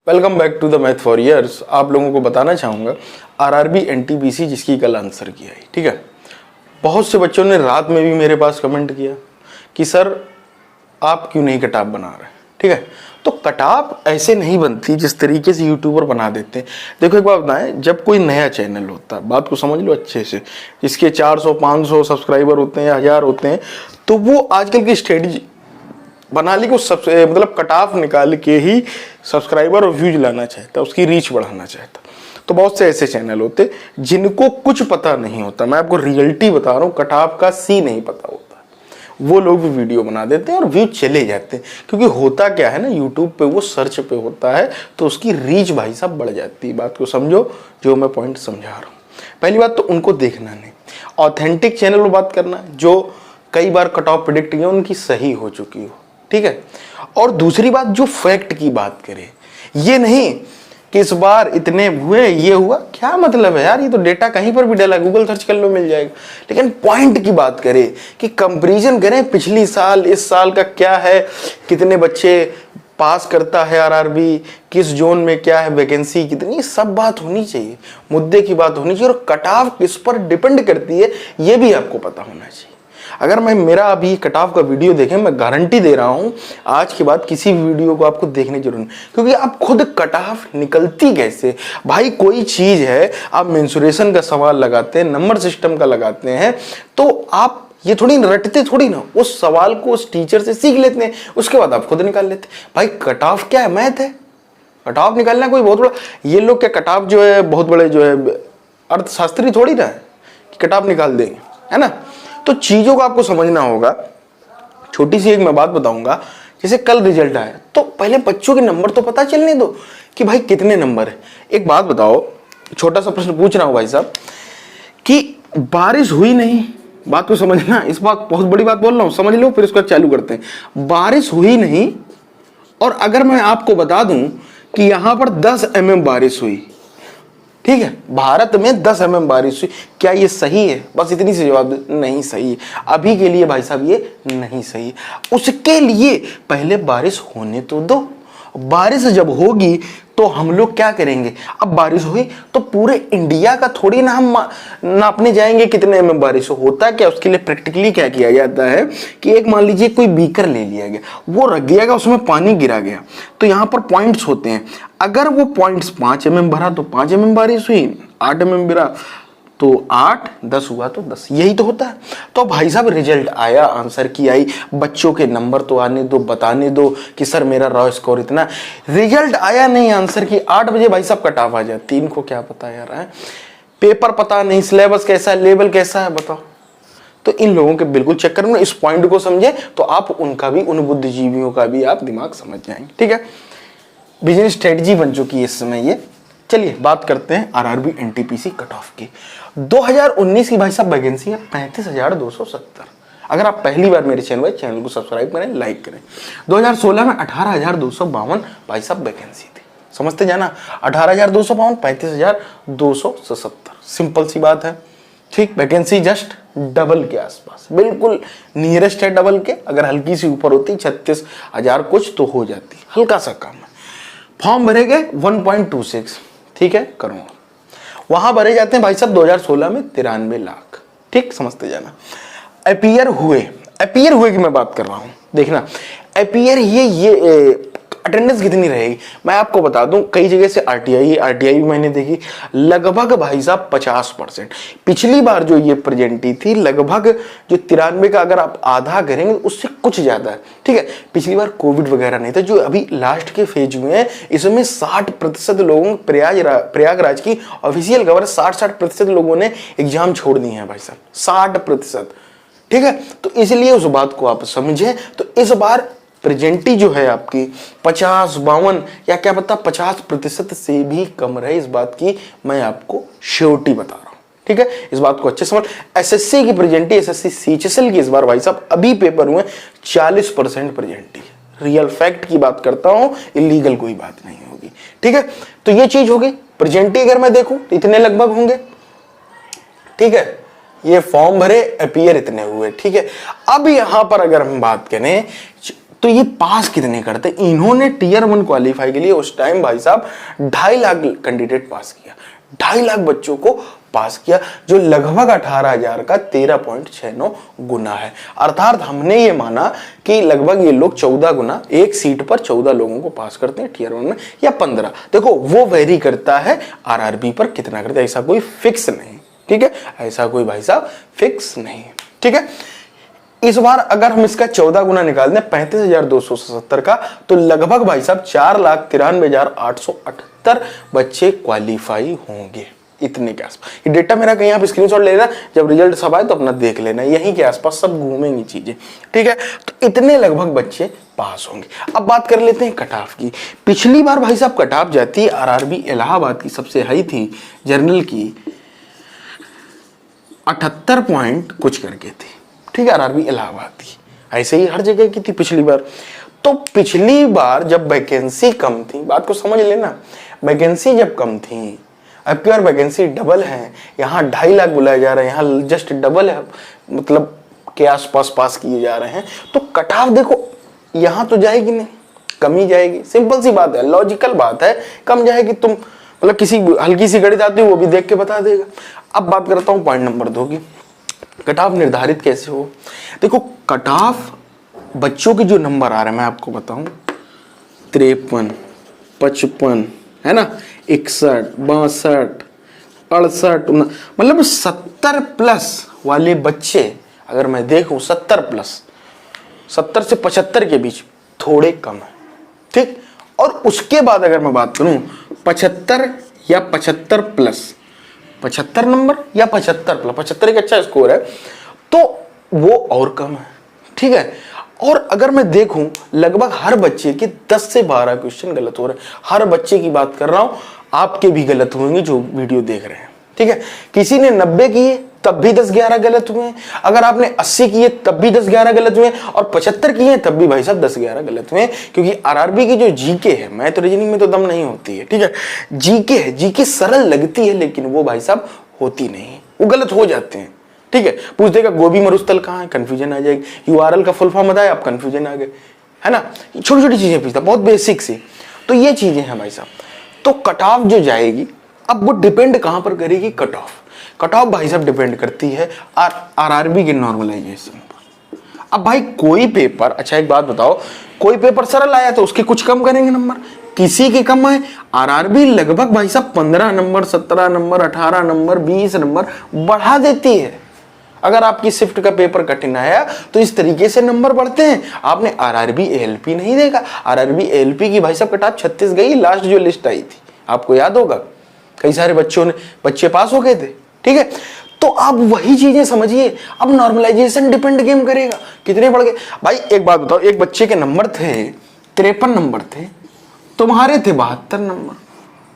Welcome back to the math for years. आप लोगों को बताना चाहूँगा आरआरबी एनटीपीसी जिसकी कल आंसर किया है, ठीक है। बहुत से बच्चों ने रात में भी मेरे पास कमेंट किया कि सर आप क्यों नहीं कटाप बना रहे, ठीक है। तो कटाप ऐसे नहीं बनती जिस तरीके से यूट्यूबर बना देते हैं। देखो एक बात बताएं, जब कोई नया चैनल होता है, बात को समझ लो अच्छे से, जिसके 400-500 सब्सक्राइबर होते हैं या 1000 होते हैं, तो वो आजकल की स्ट्रेटजी बना ली को सबसे मतलब कट ऑफ निकाल के ही सब्सक्राइबर और व्यूज लाना चाहता, उसकी रीच बढ़ाना चाहता। तो बहुत से ऐसे चैनल होते जिनको कुछ पता नहीं होता, मैं आपको रियलिटी बता रहा हूँ, कट ऑफ का सी नहीं पता होता, वो लोग भी वीडियो बना देते हैं और व्यूज चले जाते हैं। क्योंकि होता क्या है ना, यूट्यूब पे वो सर्च पे होता है तो उसकी रीच भाई साहब बढ़ जाती है। बात को समझो जो मैं पॉइंट समझा रहा हूँ। पहली बात तो उनको देखना नहीं, ऑथेंटिक चैनल में बात करना जो कई बार कट ऑफ प्रिडिक्ट किया उनकी सही हो चुकी हो, ठीक है। और दूसरी बात जो फैक्ट की बात करें, ये नहीं कि इस बार इतने हुए ये हुआ, क्या मतलब है यार, ये तो डेटा कहीं पर भी डाला, गूगल सर्च कर लो मिल जाएगा। लेकिन पॉइंट की बात करें कि कंपैरिजन करें पिछली साल इस साल का क्या है, कितने बच्चे पास करता है आरआरबी, किस जोन में क्या है, वैकेंसी कितनी, सब बात होनी चाहिए, मुद्दे की बात होनी चाहिए। और कट ऑफ किस पर डिपेंड करती है ये भी आपको पता होना चाहिए। अगर मैं मेरा अभी कट ऑफ का वीडियो देखें, मैं गारंटी दे रहा हूं आज के बाद किसी भी वीडियो को आपको देखने की जरूरत नहीं, क्योंकि आप खुद कट ऑफ निकलती कैसे भाई। कोई चीज है, आप मेंसुरेशन का सवाल लगाते हैं, नंबर सिस्टम का लगाते हैं, तो आप ये थोड़ी रटते थोड़ी ना, उस सवाल को उस टीचर से सीख लेते हैं, उसके बाद आप खुद निकाल लेते हैं। भाई कट ऑफ क्या है, मैथ है। कट ऑफ निकालना कोई बहुत बड़ा, ये लोग क्या कट ऑफ जो है बहुत बड़े जो है अर्थशास्त्री थोड़ी ना है कि कट ऑफ निकाल देंगे, है ना। तो चीजों को आपको समझना होगा। छोटी सी एक मैं बात बताऊंगा, जैसे कल रिजल्ट आया तो पहले बच्चों के नंबर तो पता चलने दो कि भाई कितने नंबर है। एक बात बताओ, छोटा सा प्रश्न पूछ रहा हूं भाई साहब कि बारिश हुई नहीं, बात को समझना, इस बात बहुत बड़ी बात बोल रहा हूं, समझ लो फिर उसका चालू करते हैं। बारिश हुई नहीं और अगर मैं आपको बता दूं कि यहां पर 10 mm बारिश हुई, ठीक है, भारत में 10 mm बारिश हुई, क्या ये सही है? बस इतनी सी जवाब, नहीं सही है। अभी के लिए भाई साहब ये नहीं सही है। उसके लिए पहले बारिश होने तो दो, बारिश जब होगी तो हम लोग क्या करेंगे। अब बारिश हुई तो पूरे इंडिया का थोड़ी ना हम नापने जाएंगे कितने में बारिश होता क्या। उसके लिए प्रैक्टिकली क्या किया जाता है कि एक मान लीजिए कोई बीकर ले लिया गया, वो रख गया गया, उसमें पानी गिरा गया, तो यहाँ पर पॉइंट्स होते हैं। अगर वो पॉइंट्स 5 mm भरा तो 5 mm बारिश हुई, 8 mm भरा तो 8, 10 हुआ तो 10, यही तो होता है। तो भाई साहब रिजल्ट आया, आंसर की आई, बच्चों के नंबर तो आने दो, बताने दो कि सर मेरा रॉ स्कोर इतना। रिजल्ट आया नहीं, आंसर की 8 बजे भाई साहब कट ऑफ आ जाती, इनको क्या पता यार है, पेपर पता नहीं, सिलेबस कैसा है, लेवल कैसा है, बताओ। तो इन लोगों के बिल्कुल चक्कर में इस पॉइंट को समझे तो आप उनका भी, उन बुद्धिजीवियों का भी आप दिमाग समझ जाएंगे, ठीक है। बिजनेस स्ट्रेटजी बन चुकी है इस समय ये। चलिए बात करते हैं आरआरबी एनटीपीसी कट ऑफ की। 2019 की भाई साहब वैकेंसी है 35,270। अगर आप पहली बार मेरे चैनल को सब्सक्राइब करें, लाइक करें। 2016 में 18,252 भाई साहब वैकेंसी थी, समझते जाना, 18,252, 35,270, सिंपल सी बात है, ठीक। वैकेंसी जस्ट डबल के आसपास, बिल्कुल नियरेस्ट है डबल के। अगर हल्की सी ऊपर होती 36,000 कुछ तो हो जाती, हल्का सा कम है। फॉर्म भरे गए 1.26, ठीक है, करोड़। वहां भरे जाते हैं भाई साहब 2016 में 93 लाख, ठीक, समझते जाना। अपीयर हुए की मैं बात कर रहा हूं, देखना अपीयर ये अटेंडेंस कितनी रहेगी मैं आपको बता दूं। कई जगह से आरटीआई भी मैंने देखी, लगभग भाई साहब 50%। पिछली बार जो ये प्रेजेंटी थी लगभग जो 93 का अगर आप आधा करेंगे उससे कुछ ज्यादा है, ठीक है। पिछली बार कोविड वगैरह नहीं था, जो अभी लास्ट के फेज में है, इसमें 60% लोगों, प्रयागराज की ऑफिशियल खबर 60% लोगों ने एग्जाम छोड़ दिए हैं भाई साहब, 60%, ठीक है। तो इसलिए उस बात को आप समझे। तो इस बार प्रेजेंटी जो है आपकी 50, 52 या क्या पता 50% से भी कम रहे, इस बात की मैं आपको श्योरिटी बता रहा हूं, ठीक है। इस बात को अच्छे समझ। एसएससी की प्रेजेंटी, एसएससी सीएचएसएल की इस बार भाई साहब अभी पेपर हुए 40% प्रेजेंटी, रियल फैक्ट की बात करता हूं, इलीगल कोई बात नहीं होगी, ठीक है। तो ये चीज हो गई। प्रेजेंटी अगर मैं देखूं तो इतने लगभग होंगे, ठीक है। ये फॉर्म भरे, अपीयर इतने हुए, ठीक है। अब यहां पर अगर हम बात करें तो ये पास कितने करते? इन्होंने टीयर 1 क्वालिफाई के लिए उस टाइम भाई साहब 2.5 लाख कैंडिडेट पास किया, 2.5 लाख बच्चों को पास किया, जो लगभग 18,000 का 13.69 गुना है। अर्थात हमने ये माना कि लगभग ये लोग 14 गुना, एक सीट पर 14 लोगों को पास करते हैं टीयर 1 में, या 15। देखो वो वेरी करता है आरआरबी पर कितना करता है, ऐसा कोई फिक्स नहीं, ठीक है, ऐसा कोई भाई साहब फिक्स नहीं, ठीक है। इस बार अगर हम इसका 14 गुना निकाल दें 35,277 का, तो लगभग भाई साहब 4,93,878 बच्चे क्वालिफाई होंगे, इतने के आसपास। ये डेटा मेरा कहीं आप स्क्रीनशॉट ले लेना, जब रिजल्ट सब आए तो अपना देख लेना, यहीं के आसपास सब घूमेंगी चीजें, ठीक है। तो इतने लगभग बच्चे पास होंगे। अब बात कर लेते हैं कट ऑफ की। पिछली बार भाई साहब कट ऑफ जाती है आरआरबी इलाहाबाद की सबसे हाई थी, जनरल की 78 पॉइंट कुछ करके थी, ठीक है, आरआरबी इलाहाबाद की। ऐसे ही हर जगह की थी पिछली बार। तो पिछली बार जब वैकेंसी कम थी, बात को समझ लेना, वैकेंसी जब कम थी, अब की बार वैकेंसी डबल है, यहाँ 2.5 लाख बुलाए जा रहे हैं, यहाँ जस्ट डबल है, मतलब के आसपास पास किए जा रहे हैं। तो कट ऑफ देखो यहाँ तो जाएगी नहीं, कम ही जाएगी, सिंपल सी बात है, लॉजिकल बात है, कम जाएगी। तुम मतलब किसी हल्की सी गणित आती है वो भी देख के बता देगा। अब बात करता हूँ पॉइंट नंबर 2 की, कट ऑफ निर्धारित कैसे हो। देखो कट ऑफ बच्चों के जो नंबर आ रहे हैं मैं आपको बताऊं, 53, 55 है ना, 61, 62, 68, मतलब 70 प्लस वाले बच्चे अगर मैं देखूं, 70 प्लस, 70 से 75 के बीच थोड़े कम है, ठीक। और उसके बाद अगर मैं बात करूं 75 या 75 प्लस, 75 नंबर या 75 प्लस, 75 एक अच्छा स्कोर है, तो वो और कम है, ठीक है। और अगर मैं देखूं लगभग हर बच्चे के 10 से 12 क्वेश्चन गलत हो रहे हैं, हर बच्चे की बात कर रहा हूं, आपके भी गलत होंगे जो वीडियो देख रहे हैं, ठीक है। किसी ने 90 किए तब भी 10-11 गलत हुए, अगर आपने 80 किए तब भी 10-11 गलत हुए, और 75 किए तब भी भाई साहब 10-11 गलत हुए। क्योंकि आरआरबी की जो जीके है, मैं तो रीजनिंग में तो दम नहीं होती है, ठीक है, जीके है, जीके सरल लगती है लेकिन वो भाई साहब होती नहीं, वो गलत हो जाते हैं, ठीक है। पूछ देगा गोभी मरुस्थल कहाँ है, कंफ्यूजन आ जाएगी, यूआरएल का फुल फॉर्म बताया, आप कंफ्यूजन आ गए, है ना। छोटी छोटी चीजें पूछता, बहुत बेसिक सी, तो ये चीजें हैं भाई साहब। तो कट ऑफ जो जाएगी, अब वो डिपेंड कहां पर करेगी, कट ऑफ, कट ऑफ भाई साहब डिपेंड करती है आरआरबी के नॉर्मलाइजेशन पर। अब भाई कोई पेपर, अच्छा एक बात बताओ, कोई पेपर सरल आया तो उसके कुछ कम करेंगे नंबर, किसी के कम आए। आरआरबी लगभग भाई साहब 15 नंबर, 17 नंबर, 18 नंबर, 20 नंबर बढ़ा देती है। अगर आपकी शिफ्ट का पेपर कठिन आया तो इस तरीके से नंबर बढ़ते हैं। आपने आरआरबी एएलपी नहीं देखा, आरआरबी एएलपी की भाई साहब कट ऑफ 36 गई, लास्ट जो लिस्ट आई थी आपको याद होगा, कई सारे बच्चे पास हो गए थे, ठीक है। तो आप वही चीजें समझिए। अब नॉर्मलाइजेशन डिपेंड गेम करेगा, कितने बढ़ गए भाई। एक बात बताओ, एक बच्चे के नंबर थे 53 नंबर थे, तुम्हारे थे 72 नंबर,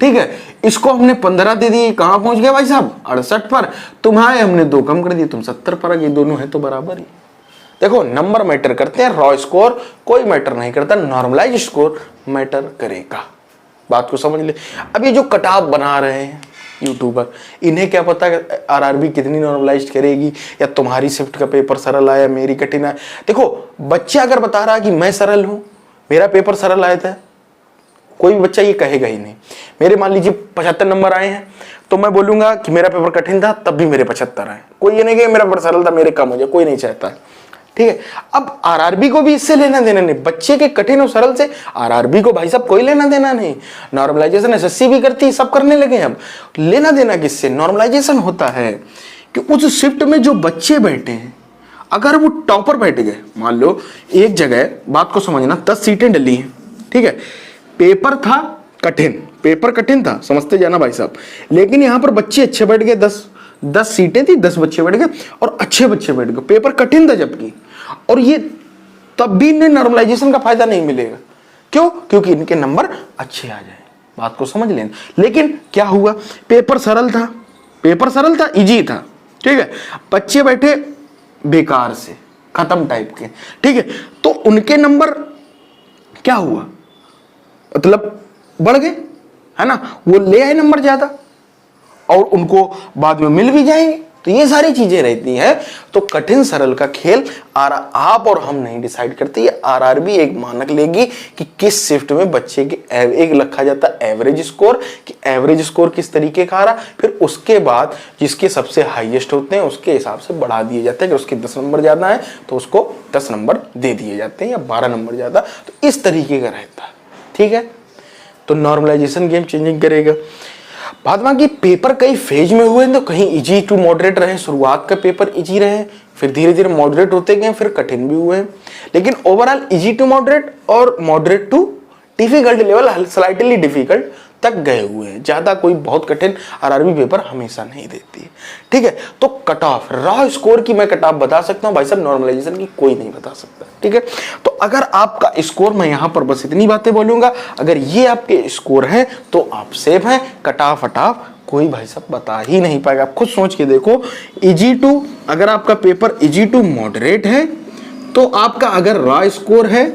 ठीक है। इसको हमने 15 दे दिए, कहां पहुंच गया भाई साहब 68 पर, तुम्हारे हमने 2 कम कर दिए, तुम 70 पर आ गए, दोनों है तो बराबर ही। देखो नंबर मैटर करते हैं, रॉ स्कोर कोई मैटर नहीं करता, नॉर्मलाइज स्कोर मैटर करेगा, बात को समझ ले। अब ये जो कट ऑफ बना रहे हैं यूट्यूबर, इन्हें क्या पता आरआरबी कितनी नॉर्मलाइज करेगी, या तुम्हारी शिफ्ट का पेपर सरल आया मेरी कठिन आया। देखो बच्चा अगर बता रहा कि मैं सरल हूं, मेरा पेपर सरल आया था, कोई भी बच्चा ये कहेगा ही नहीं। मेरे मान लीजिए 75 नंबर आए हैं, तो मैं बोलूंगा कि मेरा पेपर कठिन था तब भी मेरे 75 आए, कोई ये नहीं कि मेरा पेपर सरल था मेरे कम हो जाए, कोई नहीं चाहता है, ठीक है। अब आरआरबी को भी इससे लेना देना नहीं, बच्चे के कठिन और सरल से आरआरबी को भाई साहब कोई लेना देना नहीं। नॉर्मलाइजेशन एसएससी भी करती है, सब करने लगे। अब लेना देना किससे, नॉर्मलाइजेशन होता है कि उस शिफ्ट में जो बच्चे बैठे हैं, अगर वो टॉपर बैठ गए, मान लो एक जगह, बात को समझना, 10 सीटें डली हैं, ठीक है, पेपर था कठिन, पेपर कठिन था, समझते जाना भाई साहब, लेकिन यहां पर बच्चे अच्छे बैठ गए, 10 सीटें थी, 10 बच्चे बैठ गए और अच्छे बच्चे बैठ गए, पेपर कठिन था जबकि, और ये तब भी इन्हें नॉर्मलाइजेशन का फायदा नहीं मिलेगा। क्यों? क्योंकि इनके नंबर अच्छे आ जाए, बात को समझ लेना। लेकिन क्या हुआ, पेपर सरल था, पेपर सरल था, इजी था, ठीक है, बच्चे बैठे बेकार से, खत्म टाइप के, ठीक है, तो उनके नंबर क्या हुआ, मतलब बढ़ गए, है ना, वो ले आए नंबर ज्यादा और उनको बाद में मिल भी जाएंगे, तो ये सारी चीजें रहती हैं। तो कठिन सरल का खेल आप और हम नहीं डिसाइड करते, ये आरआरबी एक मानक लेगी कि किस शिफ्ट में बच्चे के एक रखा जाता है एवरेज स्कोर, कि एवरेज स्कोर किस तरीके का आ रहा, फिर उसके बाद जिसके सबसे हाईएस्ट होते हैं उसके हिसाब से बढ़ा दिए जाते हैं। अगर उसके 10 नंबर ज्यादा है तो उसको 10 नंबर दे दिए जाते हैं, या 12 नंबर ज्यादा, तो इस तरीके का रहता है। ठीक है, तो नॉर्मलाइजेशन गेम चेंजिंग करेगा। बाद बाकी पेपर कई फेज में हुए, तो कहीं इजी टू मॉडरेट रहे, शुरुआत का पेपर इजी रहे, फिर धीरे धीरे मॉडरेट होते गए, फिर कठिन भी हुए, लेकिन ओवरऑल इजी टू मॉडरेट और moderate to difficult level, slightly difficult तक गए हुए हैं। ज्यादा कोई बहुत कठिन आरआरबी पेपर हमेशा नहीं देती है। ठीक है, तो कट ऑफ रॉ स्कोर की मैं कट ऑफ बता सकता हूं भाई साहब, नॉर्मलाइजेशन की कोई नहीं बता सकता। ठीक है, तो अगर आपका स्कोर, मैं यहां पर बस इतनी बातें बोलूंगा, अगर ये आपके स्कोर है तो आप सेफ हैं। कट ऑफ हटाफ कोई भाई साहब बता ही नहीं पाएगा। आप खुद सोच के देखो, इजी टू, अगर आपका पेपर इजी टू मॉडरेट है तो आपका अगर रॉ स्कोर है,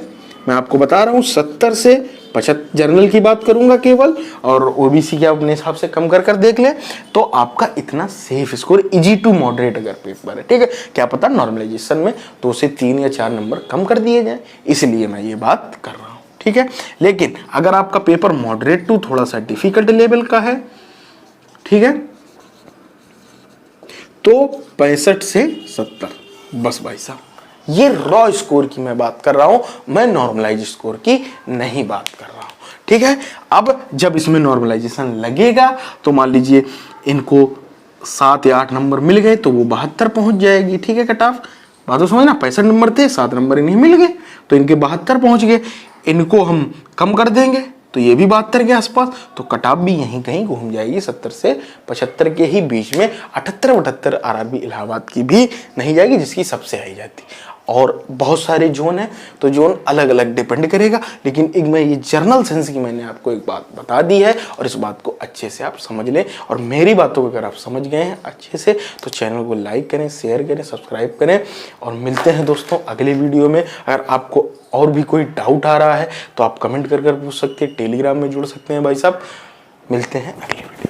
मैं आपको बता रहा हूं 70 से 75, जनरल की बात करूंगा केवल, और ओबीसी के अपने हिसाब से कम कर देख ले, तो आपका इतना safe score easy to moderate अगर पेपर है। ठीक है, क्या पता नॉर्मलाइजेशन में 2 से 3 या 4 नंबर कम कर दिए जाए, इसलिए मैं ये बात कर रहा हूं। ठीक है, लेकिन अगर आपका पेपर मॉडरेट टू थोड़ा सा डिफिकल्ट लेवल का है, ठीक है, तो 65 से 70 बस भाई साहब, ये रॉ स्कोर की मैं बात कर रहा हूं, मैं नॉर्मलाइज स्कोर की नहीं बात कर रहा हूं। ठीक है, अब जब इसमें नॉर्मलाइजेशन लगेगा तो मान लीजिए इनको 7 या 8 नंबर मिल गए तो वो 72 पहुंच जाएगी। ठीक है, कट ऑफ बात तो समझना, 65 नंबर थे, 7 नंबर इन्हें मिल गए तो इनके 72 पहुंच गए। इनको हम कम कर देंगे तो ये भी 72 के आसपास, तो कट ऑफ भी यहीं कहीं घूम जाएगी 70 से 75 के ही बीच में। 78-78 आरआरबी इलाहाबाद की भी नहीं जाएगी, जिसकी सबसे हाई जाती। और बहुत सारे जोन है, तो जोन अलग अलग डिपेंड करेगा, लेकिन एक मैं ये जर्नल सेंस की मैंने आपको एक बात बता दी है, और इस बात को अच्छे से आप समझ लें। और मेरी बातों को अगर आप समझ गए हैं अच्छे से, तो चैनल को लाइक करें, शेयर करें, सब्सक्राइब करें, और मिलते हैं दोस्तों अगले वीडियो में। अगर आपको और भी कोई डाउट आ रहा है तो आप कमेंट कर पूछ सकते हैं, टेलीग्राम में जुड़ सकते हैं भाई साहब। मिलते हैं अगले वीडियो।